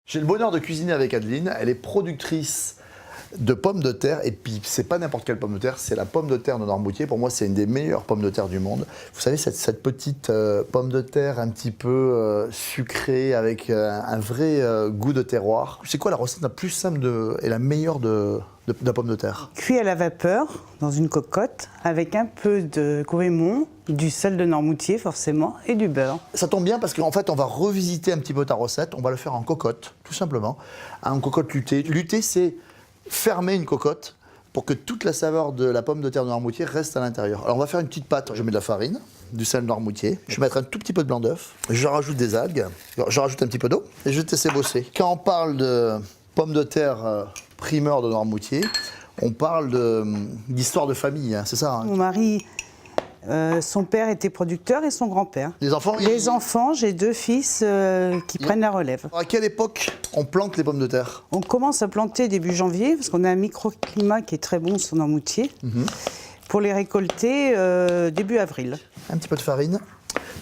J'ai le bonheur de cuisiner avec Adeline. Elle est productrice de pommes de terre. Et puis, c'est pas n'importe quelle pomme de terre, c'est la pomme de terre de Noirmoutier. Pour moi, c'est une des meilleures pommes de terre du monde. Vous savez, cette petite pomme de terre un petit peu sucrée avec un vrai goût de terroir. C'est quoi la recette la plus simple et la meilleure de la pomme de terre? Cuit à la vapeur dans une cocotte avec un peu de goémon, du sel de Noirmoutier forcément et du beurre. Ça tombe bien parce qu'en fait, on va revisiter un petit peu ta recette. On va le faire en cocotte, tout simplement. En cocotte luttée. Luttée, c'est fermer une cocotte pour que toute la saveur de la pomme de terre de Noirmoutier reste à l'intérieur. Alors, on va faire une petite pâte. Je mets de la farine, du sel de Noirmoutier. Je vais mettre un tout petit peu de blanc d'œuf. Je rajoute des algues. Je rajoute un petit peu d'eau et je vais te laisser bosser. Quand on parle de pommes de terre primeur de Noirmoutier, on parle d'histoire de famille, hein, c'est ça, hein? Mon mari, son père était producteur et son grand-père. Les enfants, enfants, j'ai deux fils qui prennent la relève. À quelle époque on plante les pommes de terre? On commence à planter début janvier parce qu'on a un microclimat qui est très bon sur Noirmoutier. Pour les récolter début avril. Un petit peu de farine.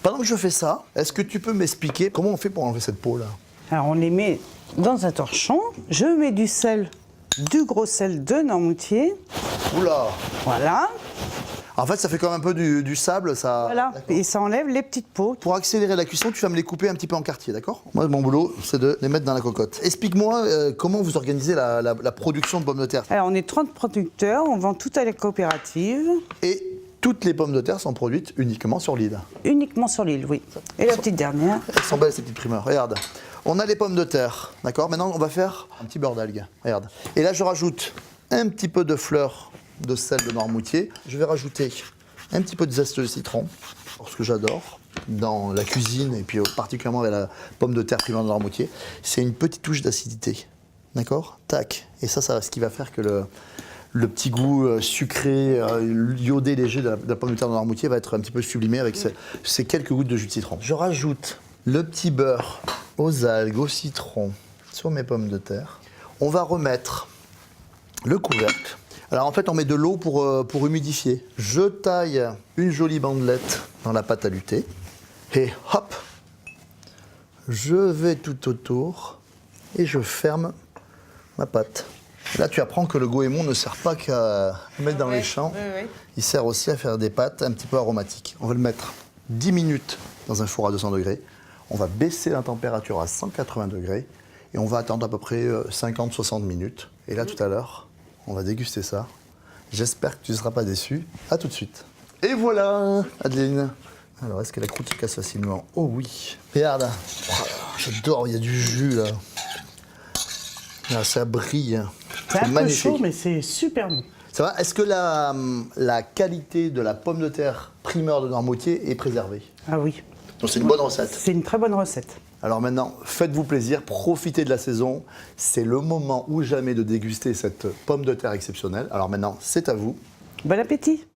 Pendant que je fais ça, est-ce que tu peux m'expliquer comment on fait pour enlever cette peau-là? Alors on les met dans un torchon. Je mets du sel, du gros sel de Noirmoutier. Oula! Voilà. En fait, ça fait comme un peu du sable, ça. Voilà. Et ça enlève les petites peaux. Pour accélérer la cuisson, tu vas me les couper un petit peu en quartier, d'accord? Moi, mon boulot, c'est de les mettre dans la cocotte. Explique-moi comment vous organisez la production de pommes de terre. Alors on est 30 producteurs, on vend tout à la coopérative. Et toutes les pommes de terre sont produites uniquement sur l'île. Uniquement sur l'île, oui. Et la petite dernière. Elles sont belles ces petites primeurs, regarde. On a les pommes de terre, d'accord? Maintenant, on va faire un petit beurre d'algues, regarde. Et là, je rajoute un petit peu de fleur de sel de Noirmoutier. Je vais rajouter un petit peu de zeste de citron, ce que j'adore dans la cuisine et puis particulièrement avec la pomme de terre primeur de Noirmoutier. C'est une petite touche d'acidité, d'accord? Tac. Et ça, ce qui va faire que le petit goût sucré, iodé léger de la pomme de terre de Noirmoutier va être un petit peu sublimé avec ces quelques gouttes de jus de citron. Je rajoute le petit beurre aux algues, au citron sur mes pommes de terre. On va remettre le couvercle. Alors en fait, on met de l'eau pour humidifier. Je taille une jolie bandelette dans la pâte à lutter. Et hop, je vais tout autour et je ferme ma pâte. Là, tu apprends que le goémon ne sert pas qu'à mettre dans les champs. Il sert aussi à faire des pâtes un petit peu aromatiques. On va le mettre 10 minutes dans un four à 200 degrés. On va baisser la température à 180 degrés et on va attendre à peu près 50-60 minutes. Et là, tout à l'heure, on va déguster ça. J'espère que tu ne seras pas déçu. À tout de suite. Et voilà, Adeline. Alors, est-ce que la croûte se casse facilement? Oh oui. Regarde. Oh, j'adore, il y a du jus là. Là, ça brille. C'est un peu magnifique. chaud, mais c'est super bon. Ça va? Est-ce que la qualité de la pomme de terre primeur de Noirmoutier est préservée? Ah oui. Donc c'est une bonne recette. C'est une très bonne recette. Alors maintenant, faites-vous plaisir, profitez de la saison. C'est le moment ou jamais de déguster cette pomme de terre exceptionnelle. Alors maintenant, c'est à vous. Bon appétit!